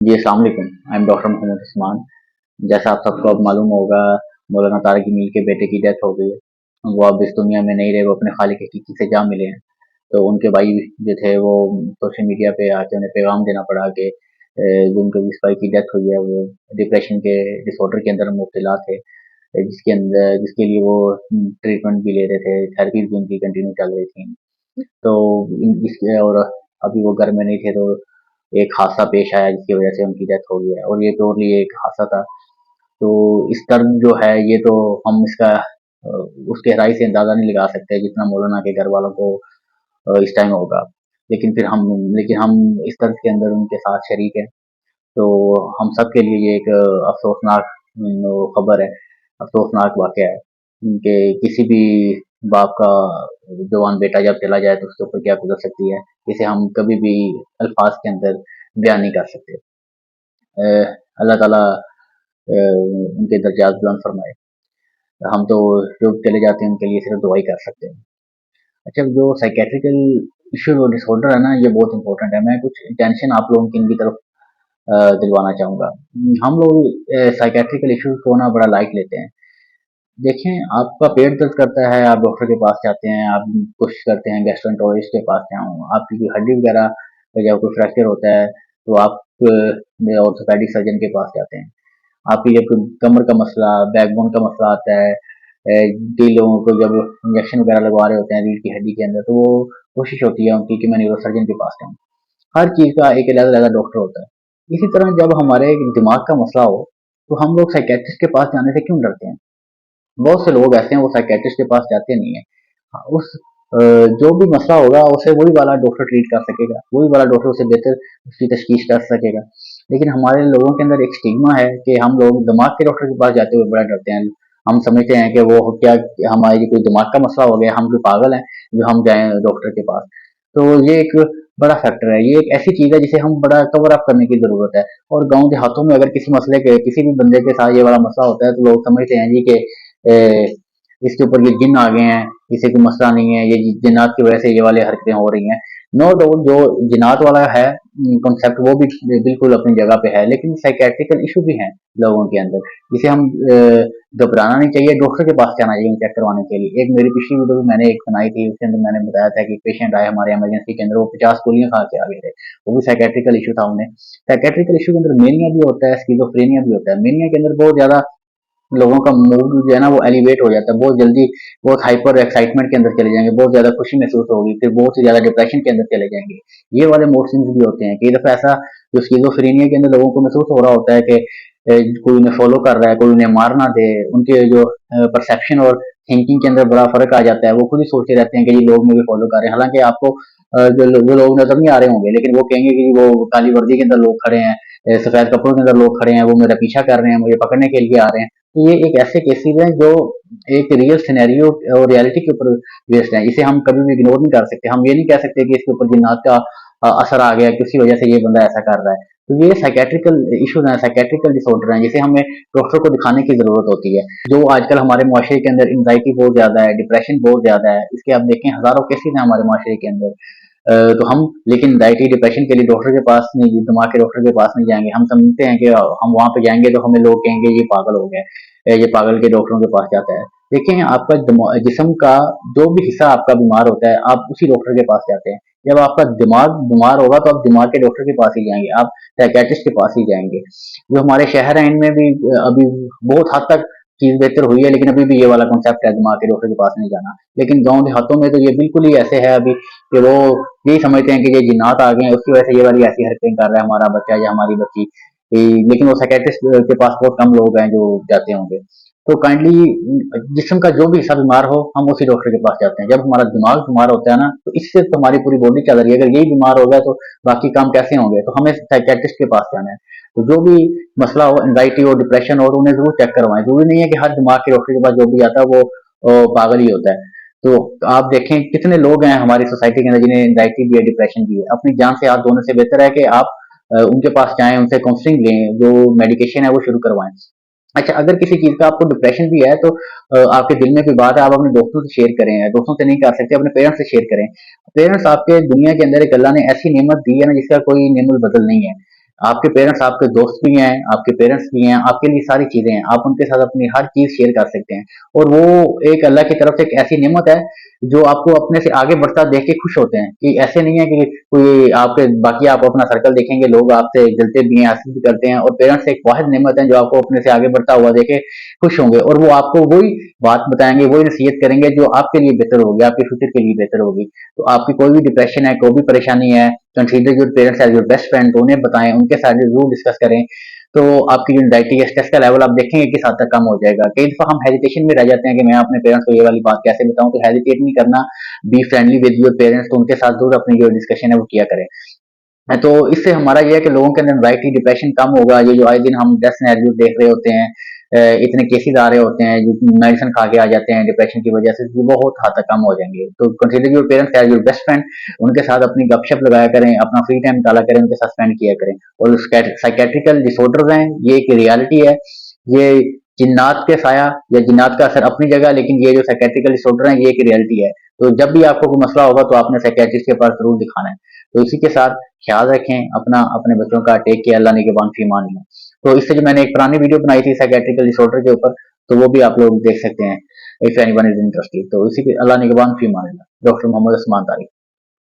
जी, अस्सलाम वालेकुम। I am doctor Mohammad Usman. जैसा आप सबको अब मालूम होगा, मौलाना तारिक जमील के बेटे की डेथ हो गई है। वो अब इस दुनिया में नहीं रहे, वो अपने खालिक हकीकी से जा मिले हैं। तो उनके भाई जो थे वो सोशल मीडिया पे आके उन्हें पैगाम देना पड़ा कि जो उनके जिस भाई की डेथ हुई है वो डिप्रेशन के डिसऑर्डर के अंदर मुब्तला थे, जिसके लिए वो ट्रीटमेंट भी ले रहे थे, थेरेपीज़ भी उनकी कंटिन्यू चल रही थी। तो इसके और अभी वो घर में नहीं थे, तो एक हादसा पेश आया जिसकी वजह से उनकी डेथ हो गई है, और ये प्योरली एक हादसा था। तो इस दर्द जो है ये तो हम इसका उस गहराई से अंदाजा नहीं लगा सकते जितना मौलाना के घर वालों को इस टाइम होगा। लेकिन हम इस दर्द के अंदर उनके साथ शरीक हैं। तो हम सब के लिए ये एक अफसोसनाक खबर है, अफसोसनाक वाक़या है कि किसी भी बाप का जवान बेटा जब चला जाए तो उसके ऊपर क्या गुज़र सकती है, इसे हम कभी भी अल्फ़ाज़ के अंदर बयान नहीं कर सकते। अल्लाह ताला उनके दर्जात बुलंद फरमाए। हम तो जो चले जाते हैं उनके लिए सिर्फ़ दुआ ही कर सकते हैं। अच्छा, जो साइकियाट्रिकल इश्यूज़ और डिसऑर्डर है ना, ये बहुत इम्पोर्टेंट है। मैं कुछ टेंशन आप लोगों की इनकी तरफ दिलवाना चाहूँगा। हम लोग साइकियाट्रिकल इश्यूज़ को ना बड़ा लाइट लेते हैं। देखें, आपका पेट दर्द करता है, आप डॉक्टर के पास जाते हैं, आप कोशिश करते हैं गैस्ट्रोएंटरोलॉजिस्ट के पास जाऊँ, आपकी कोई हड्डी वगैरह या कोई फ्रैक्चर होता है, तो आप ऑर्थोपेडिक सर्जन के पास जाते हैं। आपकी जब कोई कमर का मसला, बैकबोन का मसला आता है, कई लोगों को जब इंजेक्शन वगैरह लगवा रहे होते हैं रीढ़ की हड्डी के अंदर, तो वो कोशिश होती है उनकी कि मैं न्यूरोसर्जन के पास जाऊँ। हर चीज़ का एक अलग-अलग डॉक्टर होता है। इसी तरह जब हमारे दिमाग का मसला हो, तो हम लोग साइकियाट्रिस्ट के पास जाने से क्यों डरते हैं? बहुत से लोग ऐसे हैं वो साइकियाट्रिस्ट के पास जाते नहीं है। हाँ, जो भी मसला होगा उसे वही वाला डॉक्टर ट्रीट कर सकेगा, वही वाला डॉक्टर उसे बेहतर उसकी तशखीस कर सकेगा। लेकिन हमारे लोगों के अंदर एक स्टिग्मा है कि हम लोग दिमाग के डॉक्टर के पास जाते हुए बड़ा डरते हैं। हम समझते हैं कि वो क्या हमारी कोई दिमाग का मसला हो गया, हम कोई पागल हैं जो हम जाएं डॉक्टर के पास। तो ये एक बड़ा फैक्टर है, ये एक ऐसी चीज़ है जिसे हम बड़ा कवर अप करने की ज़रूरत है। और गाँव देहातों में अगर किसी भी बंदे के साथ ये वाला मसला होता है तो लोग समझते हैं जी कि इसके ऊपर ये जिन आ गए हैं, इसे कोई मसला नहीं है, ये जिन्नात की वजह से ये वाली हरकतें हो रही हैं। नो डाउट जो जिन्नात वाला है कॉन्सेप्ट वो भी बिल्कुल अपनी जगह पे है, लेकिन साइकियाट्रिकल इशू भी हैं लोगों के अंदर, जिसे हम घबराना नहीं चाहिए, डॉक्टर के पास जाना चाहिए चेक करवाने के लिए। एक मेरी पिछली वीडियो भी मैंने एक बनाई थी, उसके अंदर मैंने बताया था कि पेशेंट आए हमारे इमरजेंसी के अंदर, वो 50 गोलियां खा के आ गए थे, वो भी साइकियाट्रिकल इशू था उन्हें। साइकियाट्रिकल इशू के अंदर मेनिया भी होता है, स्किज़ोफ्रेनिया भी होता है। मेनिया के अंदर बहुत ज्यादा लोगों का मूड जो है ना वो एलिवेट हो जाता है, बहुत जल्दी बहुत हाइपर एक्साइटमेंट के अंदर चले जाएंगे, बहुत ज्यादा खुशी महसूस होगी, फिर बहुत ही ज्यादा डिप्रेशन के अंदर चले जाएंगे। ये वाले मूड स्विंग्स भी होते हैं। कई दफा ऐसा जो स्किज़ोफ्रेनिया के अंदर लोगों को महसूस हो रहा होता है कि कोई उन्हें फॉलो कर रहा है, कोई उन्हें मार ना दे। उनके जो परसेप्शन और थिंकिंग के अंदर बड़ा फर्क आ जाता है, वो खुद ही सोचते रहते हैं कि ये लोग मुझे फॉलो कर रहे हैं। हालांकि आपको जो लोग नजर नहीं आ रहे होंगे, लेकिन वो कहेंगे कि वो काली वर्दी के अंदर लोग खड़े हैं, सफेद कपड़ों के अंदर लोग खड़े हैं, वो मेरा पीछा कर रहे हैं, मुझे पकड़ने के लिए आ रहे हैं। तो ये एक ऐसे केसेस हैं जो एक रियल सिनेरियो और रियलिटी के ऊपर बेस्ड है, इसे हम कभी भी इग्नोर नहीं कर सकते। हम ये नहीं कह सकते कि इसके ऊपर जिन्नात का असर आ गया कि उसी वजह से ये बंदा ऐसा कर रहा है। तो ये साइकेट्रिकल इश्यूज हैं, साइकेट्रिकल डिसऑर्डर हैं, जिसे हमें डॉक्टर को दिखाने की जरूरत होती है। जो आजकल हमारे मुआशरे के अंदर एंजाइटी बहुत ज्यादा है, डिप्रेशन बहुत ज्यादा है, इसके आप देखें हजारों केसेज हैं हमारे मुआशरे के अंदर। तो हम लेकिन एंजाइटी डिप्रेशन के लिए डॉक्टर के पास नहीं, दिमाग के डॉक्टर के पास नहीं जाएंगे। हम समझते हैं कि हम वहां पे जाएंगे तो हमें लोग कहेंगे ये पागल हो गया, ये पागल के डॉक्टरों के पास जाता है। देखें, आपका जिस्म का जो भी हिस्सा आपका बीमार होता है, आप उसी डॉक्टर के पास जाते हैं। जब आपका दिमाग बीमार होगा तो आप दिमाग के डॉक्टर के पास ही जाएंगे, आप साइकियाट्रिस्ट के पास ही जाएंगे। जो हमारे शहर है इनमें भी अभी बहुत हद तक चीज बेहतर हुई है, लेकिन अभी भी ये वाला कॉन्सेप्ट है दिमाग के डॉक्टर के पास नहीं जाना। लेकिन गांव देहातों में तो ये बिल्कुल ही ऐसे है अभी कि वो यही समझते हैं कि ये जिन्नात आ गए हैं, उसकी वजह से ये वाली ऐसी हरकतें कर रहा है हमारा बच्चा या हमारी बच्ची। लेकिन वो साइकियाट्रिस्ट के पास बहुत कम लोग हैं जो जाते होंगे। तो काइंडली जिस्म का जो भी हिस्सा बीमार हो हम उसी डॉक्टर के पास जाते हैं। जब हमारा दिमाग बीमार होता है ना, तो इससे तो हमारी पूरी बॉडी चल रही है। अगर यही बीमार हो गया तो बाकी काम कैसे होंगे? तो हमें साइकियाट्रिस्ट के पास जाना है। तो जो भी मसला हो, एंजाइटी हो, डिप्रेशन हो, उन्हें जरूर चेक करवाएं। जरूरी नहीं है कि हर दिमाग के डॉक्टर के पास जो भी आता है वो पागल ही होता है। तो आप देखें कितने लोग हैं हमारी सोसाइटी के अंदर जिन्हें एंजाइटी भी है, डिप्रेशन भी है। अपनी जान से हाथ धोने से बेहतर है कि आप उनके पास जाएं, उनसे काउंसलिंग लें, जो मेडिकेशन है वो शुरू करवाएं। अच्छा, अगर किसी चीज का आपको डिप्रेशन भी है तो आपके दिल में कोई बात है, आप अपने दोस्तों से शेयर करें। दोस्तों से नहीं कर सकते, अपने पेरेंट्स से शेयर करें। पेरेंट्स आपके दुनिया के अंदर एक अल्लाह ने ऐसी नेमत दी है ना जिसका कोई नेमुल बदल नहीं है। आपके पेरेंट्स आपके दोस्त भी हैं, आपके पेरेंट्स भी हैं, आपके लिए सारी चीज़ें हैं। आप उनके साथ अपनी हर चीज़ शेयर कर सकते हैं और वो एक अल्लाह की तरफ से एक ऐसी नेमत है जो आपको अपने से आगे बढ़ता देख के खुश होते हैं कि ऐसे नहीं है कि कोई आपके बाकी आप अपना सर्कल देखेंगे, लोग आपसे जलते भी हैं, हँसद भी करते हैं और पेरेंट्स एक वाहिद नेमत है जो आपको अपने से आगे बढ़ता हुआ देख के खुश होंगे और वो आपको वही बात बताएँगे, वही नसीहत करेंगे जो आपके लिए बेहतर होगी, आपके फ्यूचर के लिए बेहतर होगी। तो आपकी कोई भी डिप्रेशन है, कोई भी परेशानी है, consider your parents as your best friend, तो उन्हें बताएं, उनके साथ जरूर डिस्कस करें। तो आपकी जो एंग्जाइटी है, स्ट्रेस का लेवल आप देखेंगे किस हद तक कम हो जाएगा। कई दफा हम हेजिटेशन में रह जाते हैं कि मैं अपने पेरेंट्स को ये वाली बात कैसे बताऊं, तो हेजिटेट नहीं करना, be friendly with your parents, तो उनके साथ जरूर अपनी जो डिस्कशन है वो किया करें। तो इससे हमारा ये है कि लोगों के अंदर एंग्जाइटी डिप्रेशन कम होगा। ये जो आए दिन हम डेथ सिनेरियो देख रहे होते हैं, इतने केसेस आ रहे होते हैं जो मेडिसिन खा के आ जाते हैं डिप्रेशन की वजह से, वो बहुत हद तक कम हो जाएंगे। तो consider your parents as your best friend, उनके साथ अपनी गपशप लगाया करें, अपना फ्री टाइम निकाला करें, उनके साथ स्पेंड किया करें। और साइकेट्रिकल डिसऑर्डर्स हैं, ये एक रियलिटी है। ये जिन्नात के साया या जिन्नात का असर अपनी जगह, लेकिन ये जो साइकेट्रिकल डिसऑर्डर है ये एक रियलिटी है। तो जब भी आपको कोई मसला होगा तो आपने साइकेट्रिस्ट के पास जरूर दिखाना है। तो इसी के साथ ख्याल रखें अपना, अपने बच्चों का। टेक केयर, अल्लाह निगहबान फी अमान अल्लाह। तो इससे जो मैंने एक पुरानी वीडियो बनाई थी साइकेट्रिकल डिसऑर्डर के ऊपर, तो वो भी आप लोग देख सकते हैं इफ एनीवन इज इंटरेस्टेड। तो इसी के अल्लाह निगहबान फी अमान अल्लाह। डॉक्टर मोहम्मद उस्मान तारिक।